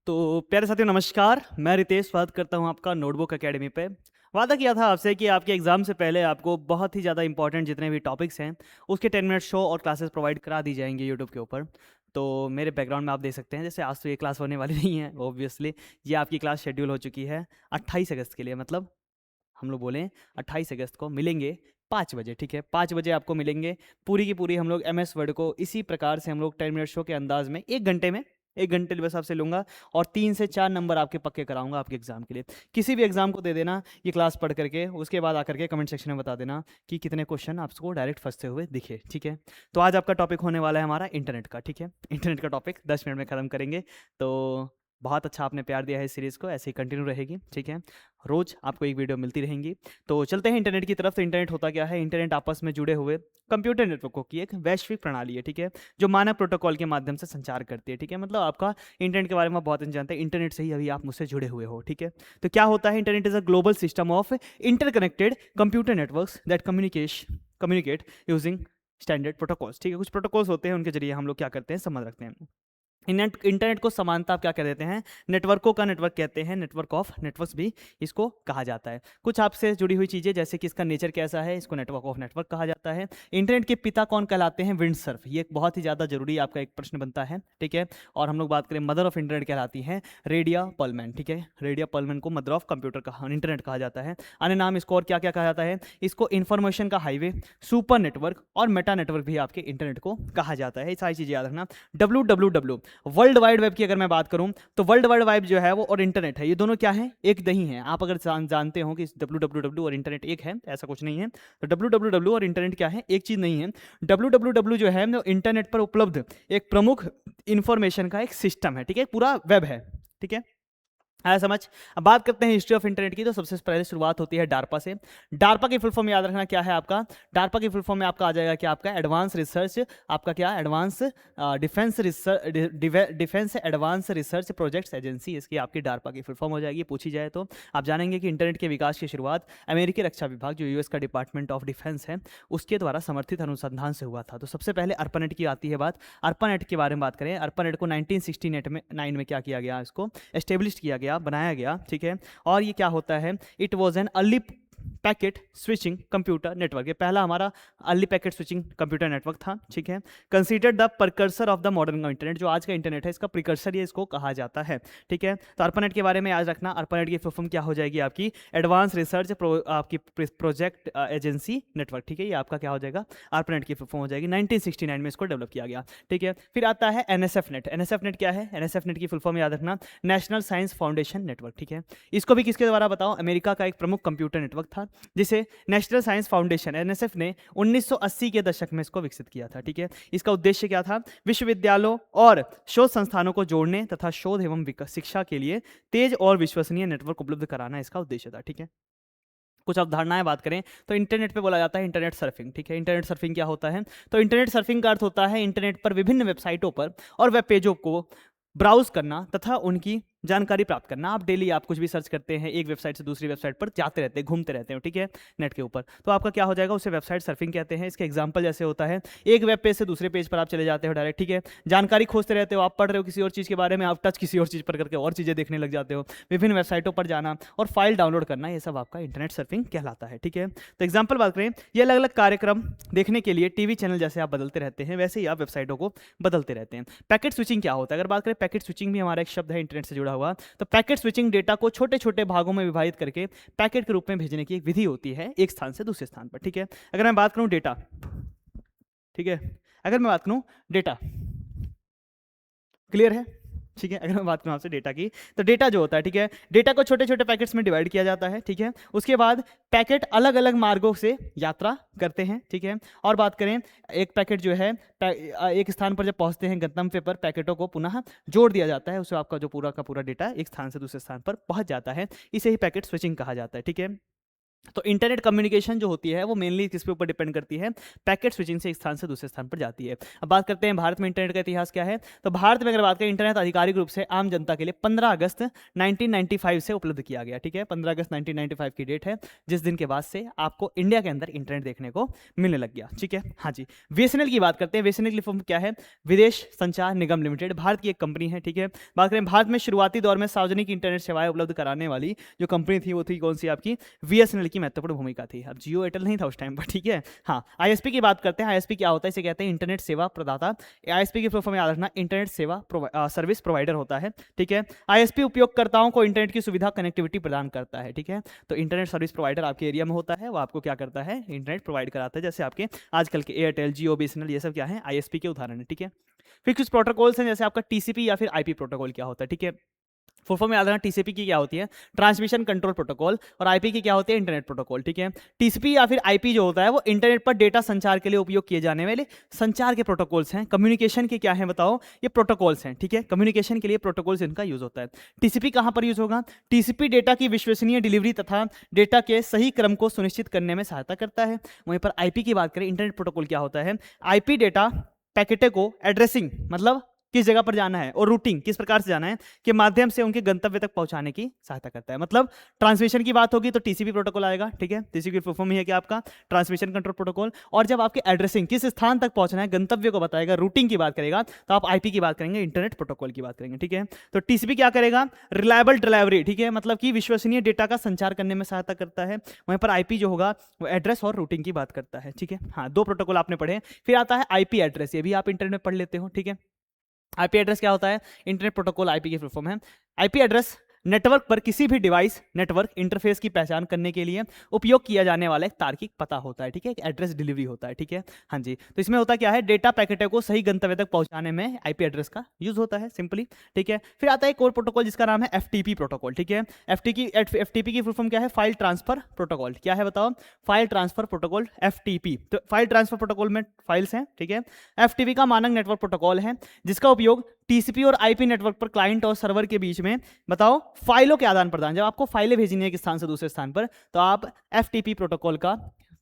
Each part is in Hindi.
तो प्यारे साथियों नमस्कार। मैं रितेश बात करता हूँ आपका नोटबुक एकेडमी पे। वादा किया था आपसे कि आपके एग्ज़ाम से पहले आपको बहुत ही ज़्यादा इंपॉर्टेंट जितने भी टॉपिक्स हैं उसके 10 मिनट शो और क्लासेस प्रोवाइड करा दी जाएंगी यूट्यूब के ऊपर। तो मेरे बैकग्राउंड में आप देख सकते हैं, जैसे आज तो ये क्लास होने वाली नहीं है ऑब्वियसली। ये आपकी क्लास शेड्यूल हो चुकी है 28 अगस्त के लिए, मतलब हम लोग बोलें 28 अगस्त को मिलेंगे 5 बजे। ठीक है, 5 बजे आपको मिलेंगे। पूरी की पूरी हम लोग MS वर्ड को इसी प्रकार से हम लोग 10 मिनट शो के अंदाज में 1 घंटे में 1 घंटे बस आपसे लूँगा और 3 से 4 नंबर आपके पक्के कराऊंगा आपके एग्जाम के लिए। किसी भी एग्जाम को दे देना ये क्लास पढ़ करके, उसके बाद आकर के कमेंट सेक्शन में बता देना कि कितने क्वेश्चन आपको डायरेक्ट फंसते हुए दिखे। ठीक है, तो आज आपका टॉपिक होने वाला है हमारा इंटरनेट का। ठीक है, इंटरनेट का टॉपिक 10 मिनट में ख़त्म करेंगे। तो बहुत अच्छा आपने प्यार दिया है इस सीरीज़ को, ऐसे ही कंटिन्यू रहेगी। ठीक है, रोज़ आपको एक वीडियो मिलती रहेंगी। तो चलते हैं इंटरनेट की तरफ। तो इंटरनेट होता क्या है? इंटरनेट आपस में जुड़े हुए कंप्यूटर नेटवर्कों की एक वैश्विक प्रणाली है। ठीक है, जो मानक प्रोटोकॉल के माध्यम से संचार करती है। ठीक है, मतलब आपका इंटरनेट के बारे में बहुत जानते हैं, इंटरनेट से ही अभी आप मुझसे जुड़े हुए हो। ठीक है, तो क्या होता है? Internet is a global system of interconnected computer networks that communicate using standard protocols. ठीक है, कुछ प्रोटोकॉल्स होते हैं, उनके जरिए हम लोग क्या करते हैं, संबंध रखते हैं। इंटरनेट को समानता आप क्या कह देते हैं? नेटवर्कों का नेटवर्क कहते हैं, नेटवर्क ऑफ नेटवर्क्स भी इसको कहा जाता है। कुछ आपसे जुड़ी हुई चीज़ें, जैसे कि इसका नेचर कैसा है, इसको नेटवर्क ऑफ नेटवर्क कहा जाता है। इंटरनेट के पिता कौन कहलाते हैं? विंडसर्फ। ये एक बहुत ही ज़्यादा जरूरी आपका एक प्रश्न बनता है। ठीक है, और हम लोग बात करें मदर ऑफ इंटरनेट कहलाती है रेडिया पर्लमैन। ठीक है, रेडिया पर्लमैन को मदर ऑफ कंप्यूटर का इंटरनेट कहा जाता है। अन्य नाम इसको और क्या क्या कहा जाता है? इसको इन्फॉर्मेशन का हाईवे, सुपर नेटवर्क और मेटा नेटवर्क भी आपके इंटरनेट को कहा जाता है। ये सारी चीज़ें याद रखना। WWW वर्ल्ड वाइड वेब की अगर मैं बात करूं तो वर्ल्ड वाइड वेब जो है वो और इंटरनेट है, ये दोनों क्या है? एक नहीं है। आप अगर जानते हो कि WWW और इंटरनेट एक है, ऐसा कुछ नहीं है। तो WWW और इंटरनेट क्या है? एक चीज नहीं है। WWW जो है वो इंटरनेट पर उपलब्ध एक प्रमुख इंफॉर्मेशन का एक सिस्टम है। ठीक है, पूरा वेब है। ठीक है, आया समझ? अब बात करते हैं हिस्ट्री ऑफ इंटरनेट की। तो सबसे पहले शुरुआत होती है डार्पा से। डार्पा की फुल फॉर्म याद रखना क्या है आपका? डार्पा की फुल फॉर्म में आपका आ जाएगा क्या? आपका एडवांस रिसर्च, आपका क्या? Advance defence advance research projects agency, इसकी आपकी डार्पा की फुल फॉर्म हो जाएगी। पूछी जाए तो आप जानेंगे कि इंटरनेट के विकास की शुरुआत अमेरिकी रक्षा विभाग, जो US का डिपार्टमेंट ऑफ डिफेंस है, उसके द्वारा समर्थित अनुसंधान से हुआ था। तो सबसे पहले अर्पानेट की आती है बात। अर्पानेट के बारे में बात करें, अर्पानेट को 1969 में क्या किया गया? इसको एस्टेब्लिश किया गया, बनाया गया। ठीक है, और ये क्या होता है? It was an early packet switching computer network. ये पहला हमारा early packet switching computer network था। ठीक है, consider the precursor of the modern internet, जो आज का इंटरनेट है इसका प्रिकर्सर ये इसको कहा जाता है। ठीक है, तो अर्पानेट के बारे में याद रखना। अर्पानेट की फुल फॉर्म क्या हो जाएगी आपकी? एडवांस रिसर्च आपकी प्रोजेक्ट एजेंसी नेटवर्क। ठीक है, ये आपका क्या हो जाएगा? अर्पानेट की फुल फॉर्म हो जाएगी। 1969 में इसको डेवलप किया गया। ठीक है, फिर आता है NSF नेट। NSF नेट क्या है? NSF नेट की फुल फॉर्म याद रखना, नेशनल साइंस फाउंडेशन नेटवर्क। ठीक है, इसको भी किसके द्वारा बताओ? अमेरिका का एक प्रमुख कंप्यूटर नेटवर्क था, जिसे नेशनल साइंस फाउंडेशन NSF ने 1980 के दशक में इसको विकसित किया था। ठीक है, इसका उद्देश्य क्या था? विश्वविद्यालयों और शोध संस्थानों को जोड़ने तथा शोध एवं शिक्षा के लिए तेज और विश्वसनीय नेटवर्क उपलब्ध कराना इसका उद्देश्य था। ठीक है, कुछ अवधारणाएं बात करें तो इंटरनेट पे बोला जाता है इंटरनेट सर्फिंग। ठीक है, इंटरनेट सर्फिंग क्या होता है? तो इंटरनेट सर्फिंग का अर्थ होता है इंटरनेट पर विभिन्न वेबसाइटों पर और वेब पेजों को ब्राउज करना तथा उनकी जानकारी प्राप्त करना। आप डेली आप कुछ भी सर्च करते हैं, एक वेबसाइट से दूसरी वेबसाइट पर जाते रहते हैं, घूमते रहते हैं। ठीक है, नेट के ऊपर, तो आपका क्या हो जाएगा? उसे वेबसाइट सर्फिंग कहते हैं। इसके एग्जांपल जैसे होता है, एक वेब पेज से दूसरे पेज पर आप चले जाते हो डायरेक्ट। ठीक है, जानकारी खोजते रहते हो, आप पढ़ रहे हो किसी और चीज़ के बारे में, आप टच किसी और चीज़ पर करके और चीज़ें देखने लग जाते हो। विभिन्न वेबसाइटों पर जाना और फाइल डाउनलोड करना, ये सब आपका इंटरनेट सर्फिंग कहलाता है। ठीक है, तो एग्जाम्पल बात करें, ये अलग अलग कार्यक्रम देखने के लिए टीवी चैनल जैसे आप बदलते रहते हैं, वैसे ही आप वेबसाइटों को बदलते रहते हैं। पैकेट स्विचिंग क्या होता है? अगर बात करें पैकेट स्विचिंग भी हमारा एक शब्द है इंटरनेट से जुड़ा हुआ। तो पैकेट स्विचिंग डेटा को छोटे छोटे भागों में विभाजित करके पैकेट के रूप में भेजने की एक विधि होती है, एक स्थान से दूसरे स्थान पर। ठीक है, अगर मैं बात करूं डेटा, ठीक है, अगर मैं बात करूं डेटा, क्लियर है? ठीक है, अगर मैं बात करूं आपसे डेटा की, तो डेटा जो होता है, ठीक है, डेटा को छोटे छोटे पैकेट्स में डिवाइड किया जाता है। ठीक है, उसके बाद पैकेट अलग अलग मार्गों से यात्रा करते हैं। ठीक है, और बात करें, एक पैकेट जो है एक स्थान पर जब पहुंचते हैं गंतव्य पर, पैकेटों को पुनः जोड़ दिया जाता है, उससे आपका जो पूरा का पूरा डेटा एक स्थान से दूसरे स्थान पर पहुंच जाता है। इसे ही पैकेट स्विचिंग कहा जाता है। ठीक है, तो इंटरनेट कम्युनिकेशन जो होती है वो मेनली किस पे ऊपर डिपेंड करती है, पैकेट स्विचिंग से एक स्थान से दूसरे स्थान पर जाती है। अब बात करते हैं भारत में इंटरनेट का इतिहास क्या है। तो भारत में अगर बात करें, इंटरनेट आधिकारिक रूप से आम जनता के लिए 15 अगस्त 1995 से उपलब्ध किया गया। ठीक है, 15 अगस्त 1995 की डेट है जिस दिन के बाद से आपको इंडिया के अंदर इंटरनेट देखने को मिलने लग गया। ठीक है, हाँ जी। बीएसएनएल की बात करते हैं। बीएसएनएल की फर्म क्या है, विदेश संचार निगम लिमिटेड, भारत की एक कंपनी है। ठीक है, बात करें भारत में शुरुआती दौर में सार्वजनिक इंटरनेट सेवाएं उपलब्ध कराने वाली जो कंपनी थी वो थी कौन सी, आपकी बीएसएनएल की महत्वपूर्ण भूमिका थी। अब जियो एयरटेल नहीं था उस टाइम पर। ठीक है, हाँ। आईएसपी की बात करते हैं। आईएसपी क्या होता है, इसे कहते हैं इंटरनेट सेवा प्रदाता। आईएसपी की फुल फॉर्म याद रखना, इंटरनेट सेवा सर्विस प्रोवाइडर होता है। ठीक है, आईएसपी उपयोगकर्ताओं को इंटरनेट की सुविधा कनेक्टिविटी प्रदान करता है। ठीक है, तो इंटरनेट सर्विस प्रोवाइडर आपके एरिया में होता है, वो आपको क्या करता है, इंटरनेट प्रोवाइड कराता है। जैसे आपके आजकल के एयरटेल, जियो, बीएसएनएल, ये सब क्या है, आईएसपी के उदाहरण है। ठीक है, फिर कुछ प्रोटोकॉल्स हैं, जैसे आपका टीसीपी या फिर आईपी प्रोटोकॉल क्या होता है। ठीक है, फुल फॉर्म याद रखना, टीसीपी की क्या होती है, ट्रांसमिशन कंट्रोल प्रोटोकॉल, और आईपी की क्या होती है, इंटरनेट प्रोटोकॉल। ठीक है, टीसीपी या फिर आईपी जो होता है वो इंटरनेट पर डेटा संचार के लिए उपयोग किए जाने वाले संचार के प्रोटोकॉल्स हैं। कम्युनिकेशन के क्या है बताओ, ये प्रोटोकॉल्स हैं। ठीक है, कम्युनिकेशन के लिए प्रोटोकॉल्स इनका यूज होता है। टीसीपी कहां पर यूज होगा, टीसीपी डेटा की विश्वसनीय डिलीवरी तथा डेटा के सही क्रम को सुनिश्चित करने में सहायता करता है। वहीं पर आईपी की बात करें, इंटरनेट प्रोटोकॉल क्या होता है, आईपी डेटा पैकेटे को एड्रेसिंग, मतलब किस जगह पर जाना है, और रूटिंग किस प्रकार से जाना है के माध्यम से उनके गंतव्य तक पहुंचाने की सहायता करता है। मतलब ट्रांसमिशन की बात होगी तो टीसीपी प्रोटोकॉल आएगा। ठीक है, टीसीपी फुल फॉर्म ही है कि आपका ट्रांसमिशन कंट्रोल प्रोटोकॉल। और जब आपके एड्रेसिंग किस स्थान तक पहुंचना है, गंतव्य को बताएगा, रूटिंग की बात करेगा, तो आप आईपी की बात करेंगे, इंटरनेट प्रोटोकॉल की बात करेंगे। ठीक है, तो टीसीपी क्या करेगा, रिलायबल डिलीवरी। ठीक है, मतलब कि विश्वसनीय डेटा का संचार करने में सहायता करता है। वहीं पर आईपी जो होगा वो एड्रेस और रूटिंग की बात करता है। ठीक है, हाँ, दो प्रोटोकॉल आपने पढ़े। फिर आता है आईपी एड्रेस, ये भी आप इंटरनेट में पढ़ लेते हो। ठीक है, आईपी एड्रेस क्या होता है, इंटरनेट प्रोटोकॉल आईपी की फुल फॉर्म है। आईपी एड्रेस नेटवर्क पर किसी भी डिवाइस नेटवर्क इंटरफेस की पहचान करने के लिए उपयोग किया जाने वाला एक तार्किक पता होता है। ठीक है, एक एड्रेस डिलीवरी होता है। ठीक है, हाँ जी। तो इसमें होता क्या है, डेटा पैकेटों को सही गंतव्य तक पहुंचाने में आईपी एड्रेस का यूज होता है, सिंपली। ठीक है, फिर आता है एक और प्रोटोकॉल जिसका नाम है एफटीपी प्रोटोकॉल। ठीक है, एफटीपी की फुल फॉर्म क्या है, फाइल ट्रांसफर प्रोटोकॉल। क्या है बताओ, फाइल ट्रांसफर प्रोटोकॉल, एफटीपी। तो फाइल ट्रांसफर प्रोटोकॉल में फाइल्स हैं। ठीक है, एफटीपी का मानक नेटवर्क प्रोटोकॉल है जिसका उपयोग टीसीपी और आईपी नेटवर्क पर क्लाइंट और सर्वर के बीच में बताओ फाइलों के आदान प्रदान, जब आपको फाइलें भेजनी है एक स्थान से दूसरे स्थान पर, तो आप एफटीपी प्रोटोकॉल का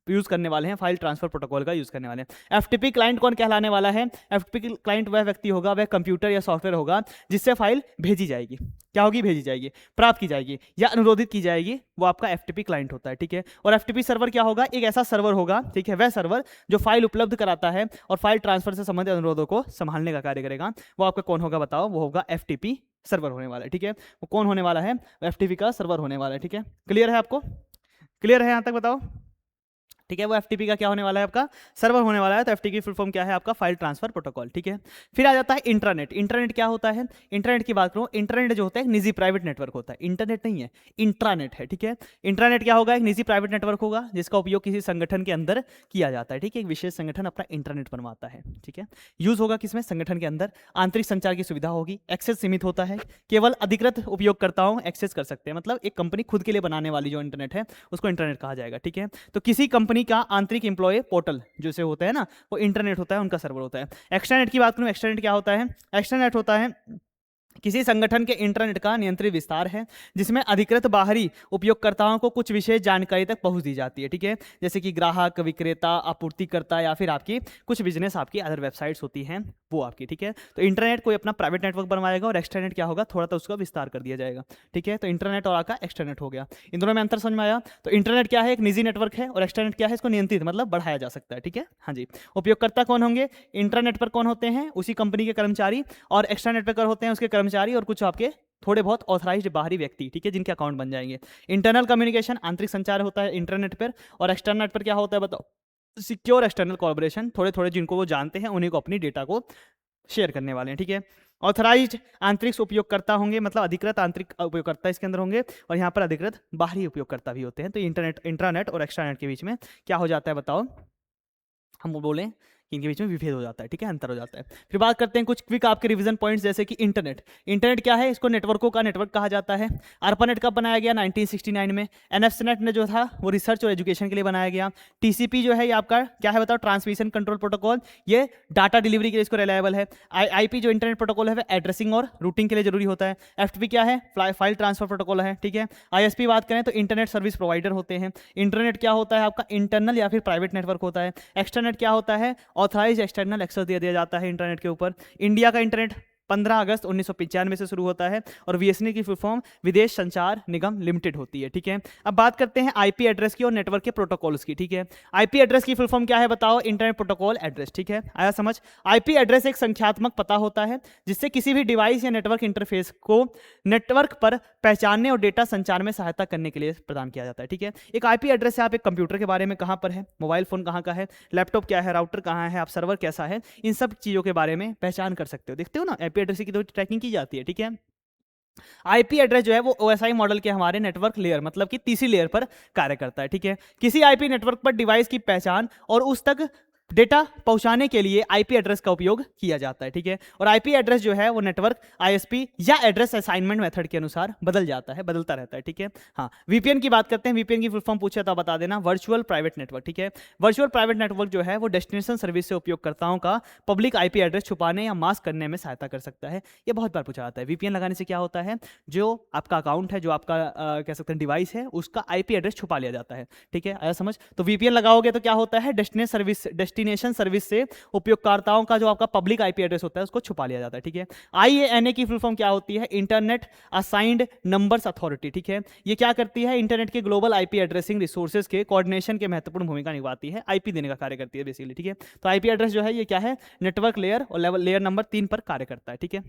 यूज करने वाले हैं, फाइल ट्रांसफर प्रोटोकॉल का यूज करने वाले हैं। एफटीपी क्लाइंट कौन कहलाने वाला है, एफटीपी क्लाइंट वह व्यक्ति होगा, वह कंप्यूटर या सॉफ्टवेयर होगा जिससे फाइल भेजी जाएगी, क्या होगी, भेजी जाएगी, प्राप्त की जाएगी या अनुरोधित की जाएगी, वो आपका एफटीपी क्लाइंट होता है। ठीक है, और एफटीपी सर्वर क्या होगा, एक ऐसा सर्वर होगा, ठीक है, वह सर्वर जो फाइल उपलब्ध कराता है और फाइल ट्रांसफर से संबंधित अनुरोधों को संभालने का कार्य करेगा, वो आपका कौन होगा बताओ, वो होगा एफटीपी सर्वर होने वाला है। ठीक है, वो कौन होने वाला है, एफटीपी का सर्वर होने वाला है। ठीक है, क्लियर है आपको, क्लियर है यहां तक बताओ। ठीक है, वो एफटीपी का क्या होने वाला है, आपका सर्वर होने वाला है। तो एफटीपी की फुल फॉर्म क्या है, आपका फाइल ट्रांसफर प्रोटोकॉल। ठीक है, फिर आ जाता है इंटरनेट। इंटरनेट क्या होता है, इंटरनेट की बात करूं, इंटरनेट जो होता है एक निजी प्राइवेट नेटवर्क होता है, इंटरनेट नहीं है, इंट्रानेट है। ठीक है, इंटरनेट क्या होगा, एक निजी प्राइवेट नेटवर्क होगा जिसका उपयोग किसी संगठन के अंदर किया जाता है। ठीक है, एक विशेष संगठन अपना इंटरनेट बनवाता है। ठीक है, यूज होगा किसमें, संगठन के अंदर, आंतरिक संचार की सुविधा होगी, एक्सेस सीमित होता है, केवल अधिकृत उपयोगकर्ताओं एक्सेस कर सकते हैं। मतलब एक कंपनी खुद के लिए बनाने वाली जो इंटरनेट है उसको इंटरनेट कहा जाएगा। ठीक है, तो किसी कंपनी का आंतरिक एम्प्लॉय पोर्टल जैसे होता है ना, वो इंटरनेट होता है, उनका सर्वर होता है। एक्सट्रानेट की बात करूं, एक्सट्रानेट क्या होता है, एक्सट्रानेट होता है किसी संगठन के इंटरनेट का नियंत्रित विस्तार है जिसमें अधिकृत बाहरी उपयोगकर्ताओं को कुछ विशेष जानकारी तक पहुंच दी जाती है। ठीक है, जैसे कि ग्राहक, विक्रेता, आपूर्तिकर्ता या फिर आपकी कुछ बिजनेस, आपकी अदर वेबसाइट्स होती हैं वो आपकी। ठीक है, तो इंटरनेट कोई अपना प्राइवेट नेटवर्क बनवाएगा और एक्सटर्नेट क्या होगा, थोड़ा सा उसका विस्तार कर दिया जाएगा। ठीक है, तो इंटरनेट और आपका एक्सटर्नेट हो गया, इन दोनों में अंतर समझ में आया। तो इंटरनेट क्या है, एक निजी नेटवर्क है, और एक्सटर्नेट क्या है, इसको नियंत्रित मतलब बढ़ाया जा सकता है। ठीक है, हाँ जी। उपयोगकर्ता कौन होंगे, इंटरनेट पर कौन होते हैं, उसी कंपनी के कर्मचारी, और एक्सटर्नेट पर कौन होते हैं, उसके कर्मचारी और कुछ आपके थोड़े बहुत ऑथराइज्ड बाहरी व्यक्ति। ठीक है, जिनके अकाउंट बन जाएंगे। इंटरनल कम्युनिकेशन, आंतरिक संचार होता है इंटरनेट पर, और एक्सटर्नेट पर क्या होता है बताओ, सिक्योर एक्सटर्नल कोलैबोरेशन, थोड़े थोड़े जिनको वो जानते हैं उन्हीं को अपनी डेटा को शेयर करने वाले हैं। ठीक है, ऑथराइज्ड आंतरिक उपयोगकर्ता होंगे, मतलब अधिकृत आंतरिक उपयोगकर्ता इसके अंदर होंगे, और यहाँ पर अधिकृत बाहरी उपयोगकर्ता भी होते हैं। तो इंटरनेट, इंट्रानेट और एक्सट्रानेट के बीच में क्या हो जाता है बताओ, हम बोलें इनके बीच में विभेद हो जाता है, ठीक है, अंतर हो जाता है। फिर बात करते हैं कुछ क्विक आपके रिवीजन पॉइंट्स, जैसे कि इंटरनेट क्या है, इसको नेटवर्कों का नेटवर्क कहा जाता है। ARPANET कब बनाया गया, 1969 में। NFCNet ने जो था वो रिसर्च और एजुकेशन के लिए बनाया गया। TCP जो है ये आपका क्या है बताओ, ट्रांसमिशन कंट्रोल प्रोटोकॉल, ये डाटा डिलीवरी के लिए इसको रिलायबल है। IP जो इंटरनेट प्रोटोकॉल है वो एड्रेसिंग और रूटिंग के लिए जरूरी होता है। FTP क्या है, फाइल ट्रांसफर प्रोटोकॉल है, ठीक है। ISP बात करें तो इंटरनेट सर्विस प्रोवाइडर होते हैं। इंटरनेट क्या होता है आपका, इंटरनल या फिर प्राइवेट नेटवर्क होता है। एक्सटरनेट क्या होता है, ऑथराइज एक्सटर्नल एक्सेस दिया जाता है इंटरनेट के ऊपर। इंडिया का इंटरनेट 15 अगस्त 1995 से शुरू होता है और VSNL की फुल फॉर्म विदेश संचार निगम लिमिटेड होती है, ठीक है। अब बात करते हैं IP एड्रेस की और नेटवर्क के प्रोटोकॉल्स की, ठीक है। IP एड्रेस की फुल फॉर्म क्या है बताओ, इंटरनेट प्रोटोकॉल एड्रेस, ठीक है, आया समझ। IP एड्रेस एक संख्यात्मक पता होता है जिससे किसी भी डिवाइस या नेटवर्क इंटरफेस को नेटवर्क पर पहचानने और डेटा संचार में सहायता करने के लिए प्रदान किया जाता है, ठीक है। एक IP एड्रेस से आप एक कंप्यूटर के बारे में कहाँ पर है, मोबाइल फोन कहाँ का है, लैपटॉप क्या है, राउटर कहाँ है, आप सर्वर कैसा है, इन सब चीज़ों के बारे में पहचान कर सकते हो। देखते हो ना, IP एड्रेस की तो ट्रैकिंग की जाती है, ठीक है। IP एड्रेस जो है वो OSI मॉडल के हमारे नेटवर्क लेयर मतलब कि तीसरी लेयर पर कार्य करता है, ठीक है। किसी IP नेटवर्क पर डिवाइस की पहचान और उस तक डेटा पहुंचाने के लिए IP एड्रेस का उपयोग किया जाता है, ठीक है। और IP एड्रेस जो है वो नेटवर्क ISP या एड्रेस असाइनमेंट मेथड के अनुसार बदल जाता है, बदलता रहता है, ठीक है। हाँ, VPN की बात करते हैं। VPN की फुल फॉर्म पूछे तो बता देना, वर्चुअल प्राइवेट नेटवर्क, ठीक है। वर्चुअल प्राइवेट नेटवर्क जो है वो डेस्टिनेशन सर्विस से उपयोगकर्ताओं का पब्लिक IP एड्रेस छुपाने या मास्क करने में सहायता कर सकता है। ये बहुत बार पूछा जाता है। VPN लगाने से क्या होता है, जो आपका अकाउंट है, जो आपका कह सकते हैं डिवाइस है, उसका IP एड्रेस छुपा लिया जाता है, ठीक है, आया समझ। तो VPN लगाओगे तो क्या होता है, डेस्टिनेशन सर्विस से उपयोगकर्ताओं का जो आपका पब्लिक IP एड्रेस होता है उसको छुपा लिया जाता है, ठीक है। IANA की फुल फॉर्म क्या होती है, इंटरनेट असाइंड नंबर्स अथॉरिटी, ठीक है। ये क्या करती है, इंटरनेट के ग्लोबल IP एड्रेसिंग रिसोर्सेज के कोऑर्डिनेशन के महत्वपूर्ण भूमिका निभाती है, IP देने का कार्य करती है बेसिकली, ठीक है। तो IP एड्रेस जो है ये क्या है, नेटवर्क लेयर और लेयर नंबर 3 पर कार्य करता है, ठीक है।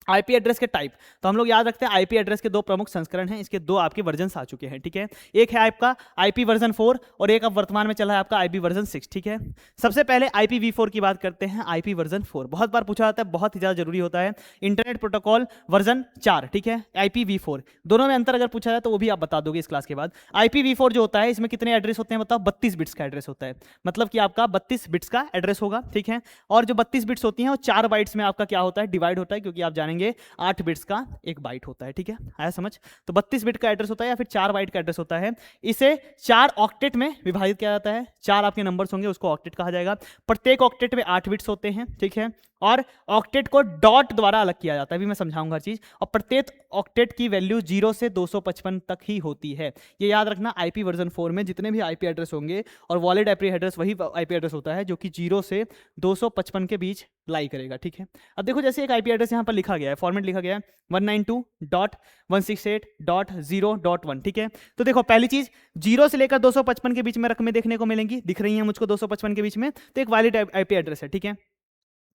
IP एड्रेस के टाइप, तो हम लोग याद रखते हैं IP एड्रेस के दो प्रमुख संस्करण हैं, इसके दो आपके वर्जन्स आ चुके हैं, ठीक है। एक है आपका IP वर्जन 4 और एक अब वर्तमान में चला है आपका IP वर्जन 6, ठीक है। सबसे पहले IPv4 की बात करते हैं। IP वर्जन 4 बहुत बार पूछा जाता है, बहुत ही ज़्यादा जरूरी होता है। इंटरनेट प्रोटोकॉल वर्जन 4, ठीक है। IPv4 दोनों में अंतर अगर पूछा जाए तो वो भी आप बता दोगे इस क्लास के बाद। IPv4 जो होता है इसमें कितने एड्रेस होते हैं बताओ, 32 बिट्स का एड्रेस होता है, मतलब कि आपका 32 बिट्स का एड्रेस होगा, ठीक है। और जो 32 बिट्स होती हैं वो 4 बाइट्स में आपका क्या होता है, डिवाइड होता है, क्योंकि आप जानेंगे 8 बिट्स का एक बाइट होता है, ठीक है, आया समझ। तो 32 बिट का एड्रेस होता है या फिर 4 बाइट का एड्रेस होता है। इसे 4 ऑक्टेट में विभाजित किया जाता है। 4 आपके नंबर्स होंगे, उसको ऑक्टेट कहा जाएगा। प्रत्येक ऑक्टेट में 8 बिट्स होते हैं, ठीक है। और ऑक्टेट को डॉट द्वारा अलग किया जाता है, अभी मैं समझाऊंगा हर चीज। और प्रत्येक ऑक्टेट की वैल्यू 0 से 255 तक ही होती है, ये याद रखना। IP वर्जन 4 में जितने भी IP एड्रेस होंगे और वॉलिड IP एड्रेस वही IP एड्रेस होता है जो कि 0 से 255 के बीच लाई करेगा, ठीक है। अब देखो जैसे एक IP एड्रेस यहाँ पर लिखा गया है, फॉर्मेट लिखा गया है 192.168.0.1, ठीक है। तो देखो पहली चीज 0 से लेकर 255 के बीच में रकमें देखने को मिलेंगी, दिख रही हैं मुझको 255 के बीच में, तो एक वैलिड IP एड्रेस है, ठीक है।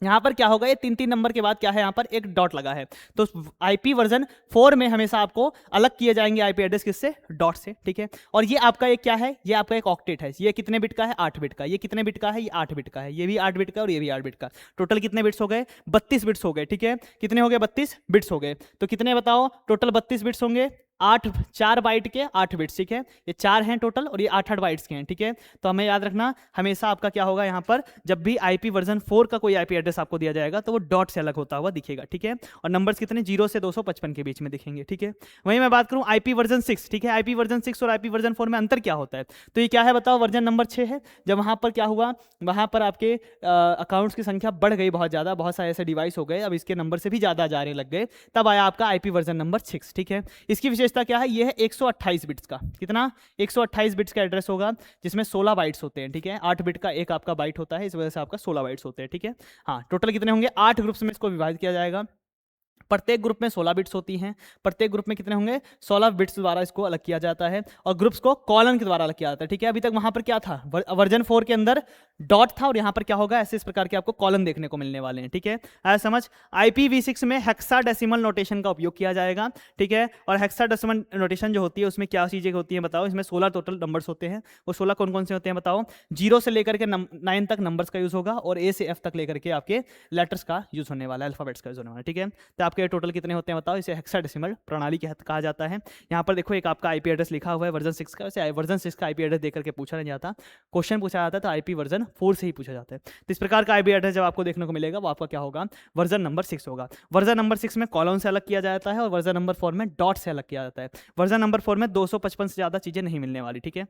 यहाँ पर क्या होगा, ये 3 नंबर के बाद क्या है, यहाँ पर एक डॉट लगा है। तो IP वर्जन 4 में हमेशा आपको अलग किए जाएंगे IP एड्रेस किससे, डॉट से, ठीक है। और ये आपका एक क्या है, ये आपका एक ऑक्टेट है। ये कितने बिट का है, 8 बिट का। ये कितने बिट का है, ये 8 बिट का है। ये भी 8 बिट का और ये भी 8 बिट का। टोटल कितने बिट्स हो गए, 32 बिट्स हो गए, ठीक है। कितने हो गए, 32 बिट्स हो गए। तो कितने बताओ, टोटल 32 बिट्स होंगे, 4 बाइट के 8 बिट्स, ठीक है। ये 4 हैं टोटल और ये 8 बाइट्स के हैं, ठीक है। तो हमें याद रखना हमेशा आपका क्या होगा, यहाँ पर जब भी IP वर्जन 4 का कोई IP एड्रेस आपको दिया जाएगा तो वो डॉट से अलग होता हुआ दिखेगा, ठीक है। और नंबर्स कितने, 0 से 255 के बीच में दिखेंगे, ठीक है। वहीं मैं बात करूँ IP वर्जन 6, ठीक है। IP वर्जन 6 और IP वर्जन 4 में अंतर क्या होता है, तो ये क्या है बताओ, वर्जन नंबर 6 है। जब वहाँ पर क्या हुआ, वहाँ पर आपके अकाउंट्स की संख्या बढ़ गई बहुत ज़्यादा, बहुत सारे ऐसे डिवाइस हो गए, अब इसके नंबर से भी ज़्यादा जाने लग गए, तब आया आपका IP वर्जन नंबर 6, ठीक है। इसकी विशेषता क्या है, ये है 128 बिट्स का, कितना, 128 बिट्स का एड्रेस होगा, जिसमें 16 बाइट्स होते हैं, ठीक है। 8 बिट का एक आपका बाइट होता है, इस वजह से आपका 16 बाइट्स होते हैं, ठीक है। हाँ, टोटल कितने होंगे, 8 ग्रुप्स में इसको विभाजित किया जाएगा। प्रत्येक ग्रुप में 16 बिट्स होती हैं। प्रत्येक ग्रुप में कितने होंगे, 16 बिट्स द्वारा इसको अलग किया जाता है और ग्रुप्स को कॉलन के द्वारा अलग किया जाता है, ठीक है। अभी तक वहां पर क्या था, वर्जन 4 के अंदर डॉट था और यहाँ पर क्या होगा, ऐसे इस प्रकार के आपको कॉलन देखने को मिलने वाले हैं, ठीक है। आया समझ। IPv6 में हेक्साडेसिमल नोटेशन का उपयोग किया जाएगा, ठीक है। और हेक्साडेसिमल नोटेशन जो होती है उसमें क्या चीजें होती हैं बताओ, इसमें 16 टोटल नंबर्स होते हैं। वो 16 कौन कौन से होते हैं बताओ, 0 से लेकर के 9 तक नंबर्स का यूज होगा और A से F तक लेकर के आपके लेटर्स का यूज होने वाला है, अल्फाबेट्स का यूज होने वाला है, ठीक है। तो आपके आपके टोटल कितने होते हैं बताओ, इसे हेक्साडेसिमल प्रणाली कहा जाता है। यहाँ पर देखो एक आपका आईपी एड्रेस लिखा हुआ है वर्जन 6 का, वैसे वर्जन 6 का आईपी एड्रेस देकर के पूछा नहीं जाता, क्वेश्चन पूछा जाता है तो आईपी वर्जन 4 से ही पूछा जाता है। तो इस प्रकार का आईपी एड्रेस जब आपको देखने को मिलेगा वो आपका क्या होगा, वर्जन नंबर 6 होगा। वर्जन नंबर 6 में कॉलम से अलग किया जाता है और वर्जन नंबर 4 में डॉट से अलग किया जाता है। वर्जन नंबर 4 में 255 से ज़्यादा चीज़ें नहीं मिलने वाली, ठीक है।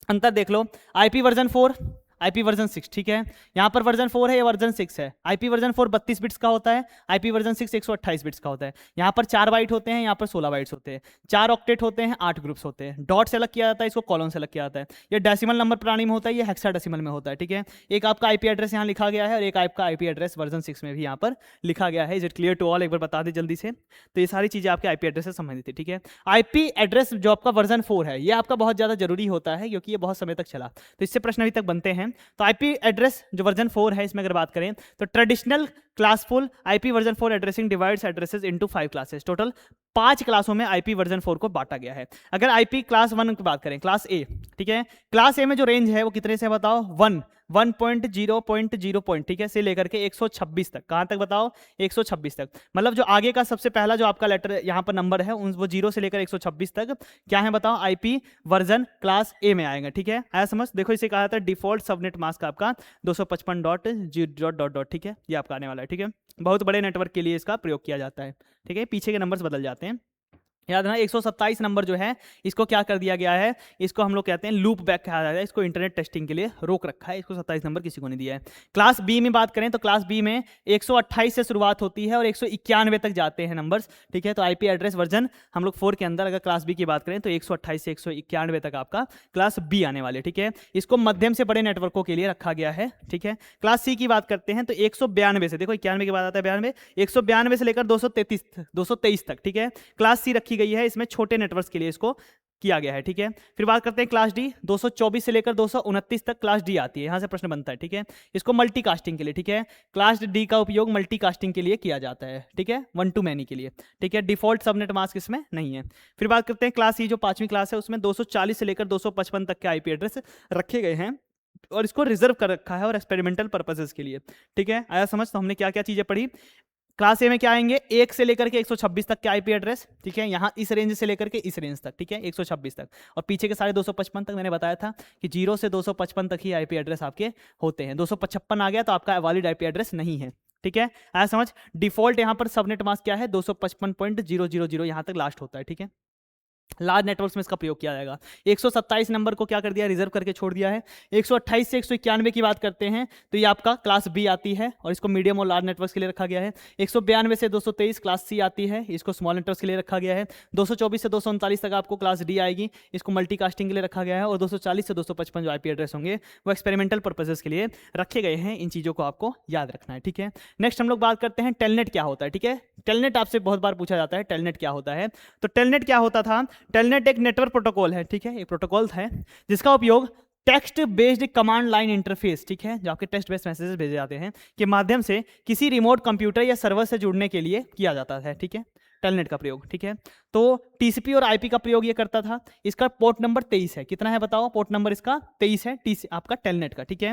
अंतर देख लो, आईपी वर्जन 4, आईपी वर्जन 6, ठीक है। यहाँ पर वर्जन 4 है, ये वर्जन 6 है। आईपी वर्जन 4 32 बिट्स का होता है, आईपी वर्जन 6 128 बिट्स का होता है। यहाँ पर 4 बाइट होते हैं, यहाँ पर 16 बाइट्स होते हैं। 4 ऑक्टेट होते हैं, 8 ग्रुप्स होते हैं। डॉट से अलग किया जाता है, इसको कॉलम से अलग किया जाता है। ये डेसिमल नंबर प्रणाली में होता है, ये हेक्साडेसिमल में होता है, ठीक है। एक आपका आईपी एड्रेस यहाँ लिखा गया है और एक आपका आईपी एड्रेस वर्जन 6 में भी यहाँ पर लिखा गया है। Is it clear to all, एक बार बता दें जल्दी से। तो ये सारी चीज़ें आपके आईपी एड्रेस से संबंधित है, ठीक है। आईपी एड्रेस जो आपका वर्जन 4 है, ये आपका बहुत ज़्यादा जरूरी होता है क्योंकि ये बहुत समय तक चला, तो इससे प्रश्न अभी तक बनते हैं। तो आईपी एड्रेस जो वर्जन 4 है, इसमें अगर बात करें तो traditional classful IP version 4 addressing divides addresses into 5 classes. Total 5 क्लासों में आईपी वर्जन 4 को बांटा गया है। अगर आईपी क्लास 1 की बात करें, क्लास ए, ठीक है, क्लास ए में जो रेंज है वो कितने से बताओ, 1.0.0 ठीक है, से लेकर के 126 तक। कहां तक बताओ, 126 तक। मतलब जो आगे का सबसे पहला जो आपका लेटर यहां पर नंबर है वो 0 से लेकर 126 तक क्या है बताओ, आईपी वर्जन क्लास ए में आएगा, ठीक है। आया समझ, देखो इसे कहा जाता है डिफॉल्ट सबनेट मास्क आपका 255.0. ठीक है, ये आपका आने वाला है, ठीक है। बहुत बड़े नेटवर्क के लिए इसका प्रयोग किया जाता है, ठीक है। पीछे के नंबर्स बदल जाते हैं, याद रखना। 127 नंबर जो है इसको क्या कर दिया गया है, इसको हम लोग कहते हैं लूप बैक कहा जाता है, इसको इंटरनेट टेस्टिंग के लिए रोक रखा है। इसको 27 नंबर किसी को नहीं दिया है। क्लास बी में बात करें तो क्लास बी में 128 से शुरुआत होती है और 191 तक जाते हैं नंबर्स, ठीक है। तो आईपी एड्रेस वर्जन हम लोग 4 के अंदर अगर क्लास बी की बात करें तो 128 से 191 तक आपका क्लास बी आने वाले, ठीक है। इसको मध्यम से बड़े नेटवर्कों के लिए रखा गया है, ठीक है। क्लास सी की बात करते हैं तो 192 से, देखो 91 के बाद आता है 92, 192 से लेकर 223 तक, ठीक है। क्लास सी रखी गई है, इसमें छोटे नेटवर्क्स के लिए इसको किया गया है, ठीक है। फिर बात करते हैं क्लास डी, 224 से लेकर 229 तक क्लास डी आती है, यहां से प्रश्न बनता है, ठीक है। इसको मल्टीकास्टिंग के लिए, ठीक है, क्लास डी का उपयोग मल्टीकास्टिंग के लिए किया जाता है, ठीक है, वन टू मैनी के लिए, ठीक है। डिफॉल्ट सबनेट मास्क इसमें नहीं है। फिर बात करते हैं क्लास ई जो 5वीं क्लास है, उसमें 240 से लेकर 255 तक के आईपी एड्रेस रखे गए हैं और इसको रिजर्व कर रखा है और एक्सपेरिमेंटल पर्पसेस के लिए, ठीक है। आया समझ, तो हमने क्या क्या चीजें पढ़ी। क्लास ए में क्या आएंगे, 1 से लेकर के 126 तक के आईपी एड्रेस, ठीक है, यहाँ इस रेंज से लेकर के इस रेंज तक, ठीक है, 126 तक। और पीछे के सारे 255 तक मैंने बताया था कि 0 से 255 तक ही आईपी एड्रेस आपके होते हैं। 255 आ गया तो आपका वैलिड आईपी एड्रेस नहीं है, ठीक है। आया समझ। डिफॉल्ट यहाँ पर सबनेट मास्क क्या है, 255.000 यहाँ तक लास्ट होता है, ठीक है। लार्ज नेटवर्क्स में इसका प्रयोग किया जाएगा। 127 नंबर को क्या कर दिया, रिजर्व करके छोड़ दिया है। 128 से 191 की बात करते हैं तो ये आपका क्लास बी आती है और इसको मीडियम और लार्ज नेटवर्क्स के लिए रखा गया है। 192 से 223 क्लास सी आती है, इसको स्मॉल नेटवर्क्स के लिए रखा गया है। 224 से 239 तक आपको क्लास डी आएगी, इसको मल्टीकास्टिंग के लिए रखा गया है। और 240 से 255 जो आईपी एड्रेस होंगे वो एक्सपेरिमेंटल पर्पसेस के लिए रखे गए हैं। इन चीज़ों को आपको याद रखना है, ठीक है। नेक्स्ट हम लोग बात करते हैं टेलनेट क्या होता है, ठीक है। टेलनेट आपसे बहुत बार पूछा जाता है, टेलनेट क्या होता है। तो टेलनेट क्या होता था, टेलनेट एक नेटवर्क प्रोटोकॉल है, ठीक है, एक प्रोटोकॉल है जिसका उपयोग text based command line interface, ठीक है, जो आपके टेक्स्ट बेस्ड मैसेजेस भेजे जाते हैं के माध्यम से किसी रिमोट कंप्यूटर या सर्वर से जुड़ने के लिए किया जाता है, ठीक है, टेलनेट का प्रयोग, ठीक है। तो टीसीपी और आईपी का प्रयोग ये करता था। इसका पोर्ट नंबर 23 है, कितना है बताओ, पोर्ट नंबर इसका 23 है, आपका टेलनेट का, ठीक है।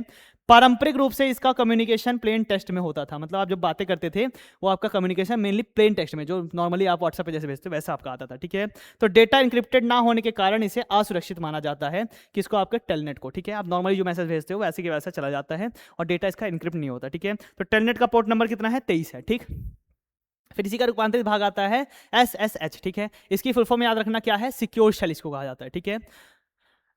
पारंपरिक रूप से इसका कम्युनिकेशन प्लेन टेक्स्ट में होता था, मतलब आप जब बातें करते थे वो आपका कम्युनिकेशन मेनली प्लेन टेक्स्ट में, जो नॉर्मली आप व्हाट्सएप पे जैसे भेजते हो वैसा आपका आता था, ठीक है। तो डेटा इंक्रिप्टेड ना होने के कारण इसे असुरक्षित माना जाता है, किसको, आपके टेलनेट को, ठीक है। आप नॉर्मली जो मैसेज भेजते हो वैसे के वैसा चला जाता है और डेटा इसका इंक्रिप्ट नहीं होता, ठीक है। तो टेलनेट का पोर्ट नंबर कितना है, 23 है, ठीक। फिर इसी का रूपांतरित भाग आता है SSH, ठीक है। इसकी फुल फॉर्म याद रखना क्या है, सिक्योर शेल इसको कहा जाता है, ठीक है।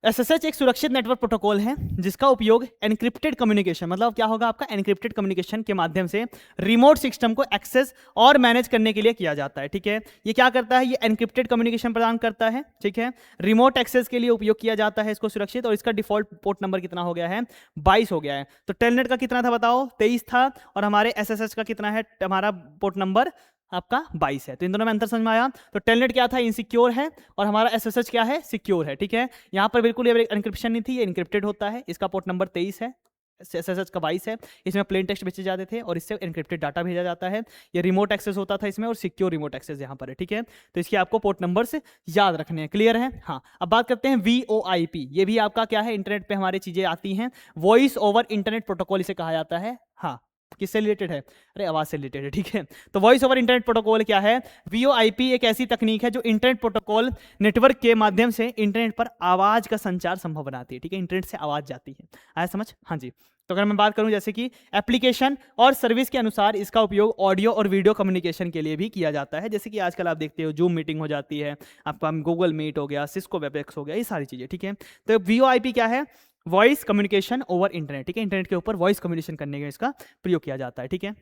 SSH एक सुरक्षित नेटवर्क प्रोटोकॉल है जिसका उपयोग एनक्रिप्टेड कम्युनिकेशन, मतलब क्या होगा आपका, एनक्रिप्टेड कम्युनिकेशन के माध्यम से रिमोट सिस्टम को एक्सेस और मैनेज करने के लिए किया जाता है, ठीक है। ये क्या करता है, ये एनक्रिप्टेड कम्युनिकेशन प्रदान करता है, ठीक है। रिमोट एक्सेस के लिए उपयोग किया जाता है इसको सुरक्षित, और इसका डिफॉल्ट पोर्ट नंबर कितना हो गया है, 22 हो गया है। तो टेलनेट का कितना था बताओ, 23 था, और हमारे SSH का कितना है, हमारा पोर्ट नंबर आपका 22 है। तो इन दोनों में अंतर समझ में आया। तो टेलनेट क्या था, इनसिक्योर है, और हमारा SSH क्या है, सिक्योर है, ठीक है। यहाँ पर बिल्कुल ये एनक्रिप्शन नहीं थी, ये इनक्रिप्टेड होता है। इसका पोर्ट नंबर 23 है, SSH का 22 है। इसमें प्लेन टेक्स्ट भेजे जाते थे और इससे एनक्रिप्टेड डाटा भेजा जाता है। ये रिमोट एक्सेस होता था इसमें, और सिक्योर रिमोट एक्सेस यहाँ पर है, ठीक है। तो इसके आपको पोर्ट नंबर से याद रखने हैं, क्लियर है। हाँ, अब बात करते हैं VoIP। ये भी आपका क्या है, इंटरनेट पे हमारी चीजें आती हैं, वॉइस ओवर इंटरनेट प्रोटोकॉल इसे कहा जाता है। हाँ, किससे रिलेटेड है? अरे आवाज़ से रिलेटेड है, ठीक है। तो वॉइस ओवर इंटरनेट प्रोटोकॉल क्या है? वीओआईपी एक ऐसी तकनीक है जो इंटरनेट प्रोटोकॉल नेटवर्क के माध्यम से इंटरनेट पर आवाज़ का संचार संभव बनाती है, ठीक है। इंटरनेट से आवाज़ जाती है, आया समझ? हाँ जी। तो अगर मैं बात करूं जैसे कि एप्लीकेशन और सर्विस के अनुसार इसका उपयोग ऑडियो और वीडियो कम्युनिकेशन के लिए भी किया जाता है, जैसे कि आजकल आप देखते हो जूम मीटिंग हो जाती है, आपका गूगल मीट हो गया, सिस्को वेबएक्स हो गया, ये सारी चीज़ें, ठीक है। तो वीओआईपी क्या है? वॉइस कम्युनिकेशन ओवर इंटरनेट, ठीक है। इंटरनेट के ऊपर वॉइस कम्युनिकेशन करने का इसका प्रयोग किया जाता है, ठीक है।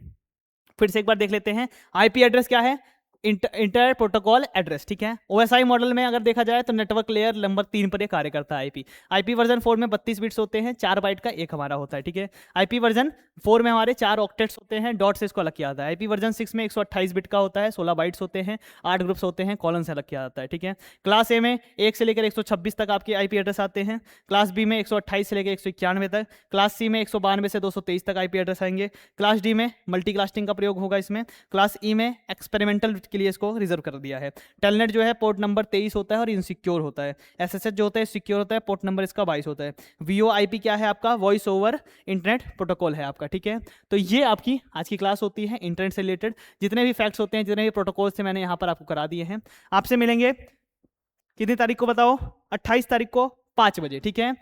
फिर से एक बार देख लेते हैं, आईपी एड्रेस क्या है? इंटरनेट प्रोटोकॉल एड्रेस, ठीक है। ओएसआई मॉडल में अगर देखा जाए तो नेटवर्क लेयर नंबर 3 पर ये कार्य करता है। आईपी आईपी वर्जन 4 में 32 बिट्स होते हैं, 4 बाइट का एक हमारा होता है, ठीक है। आईपी वर्जन 4 में हमारे 4 ऑक्टेट्स होते हैं, डॉट से इसको अलग किया जाता है। आईपी वर्जन 6 में 128 बिट का होता है, 16 बाइट्स होते हैं, 8 ग्रुप्स होते हैं, कॉलन से अलग किया जाता है, ठीक है। क्लास ए में 1 से लेकर 126 तक आपके आईपी एड्रेस आते हैं, क्लास बी में 128 से लेकर 191 तक, क्लास सी में 192 से 223 तक आईपी एड्रेस आएंगे, क्लास डी में मल्टी क्लास्टिंग का प्रयोग होगा इसमें, क्लास ई में एक्सपेरिमेंटल के लिए इसको रिजर्व कर दिया है। टेलनेट जो है पोर्ट नंबर 23 होता है और इनसिक्योर होता है। एसएसएच जो होता है सिक्योर होता है, पोर्ट नंबर इसका 22 होता है। वीओआईपी क्या है आपका? वॉइस ओवर इंटरनेट प्रोटोकॉल है आपका, ठीक है। तो ये आपकी आज की क्लास होती है इंटरनेट से रिलेटेड, जितने भी फैक्ट्स होते हैं, जितने भी प्रोटोकॉल थे मैंने यहाँ पर आपको करा दिए हैं। आपसे मिलेंगे कितनी तारीख को बताओ? 28 तारीख को 5 बजे, ठीक है,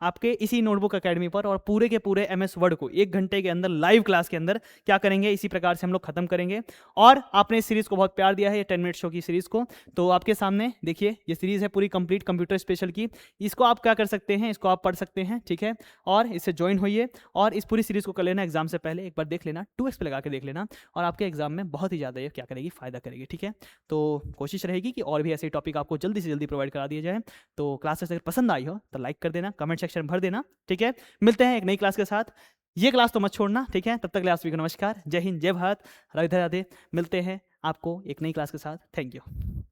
आपके इसी नोटबुक एकेडमी पर। और पूरे के पूरे एमएस वर्ड को 1 घंटे के अंदर लाइव क्लास के अंदर क्या करेंगे, इसी प्रकार से हम लोग खत्म करेंगे। और आपने इस सीरीज को बहुत प्यार दिया है, ये 10 मिनट शो की सीरीज को, तो आपके सामने देखिए ये सीरीज है पूरी कंप्लीट कंप्यूटर स्पेशल की। इसको आप क्या कर सकते हैं, इसको आप पढ़ सकते हैं, ठीक है, और इससे ज्वाइन होइए और इस पूरी सीरीज को कर लेना। एग्जाम से पहले एक बार देख लेना, 2x पे लगा के देख लेना, और आपके एग्जाम में बहुत ही ज़्यादा ये क्या करेगी, फायदा करेगी, ठीक है। तो कोशिश रहेगी कि और भी ऐसे टॉपिक आपको जल्दी से जल्दी प्रोवाइड करा दिए जाए। तो क्लासेस अगर पसंद आई हो तो लाइक कर देना, कमेंट सेक्शन भर देना, ठीक है। मिलते हैं एक नई क्लास के साथ, ये क्लास तो मत छोड़ना, ठीक है। तब तक के लिए आप सभी को नमस्कार, जय हिंद, जय भारत, राधे राधे। मिलते हैं आपको एक नई क्लास के साथ, थैंक यू।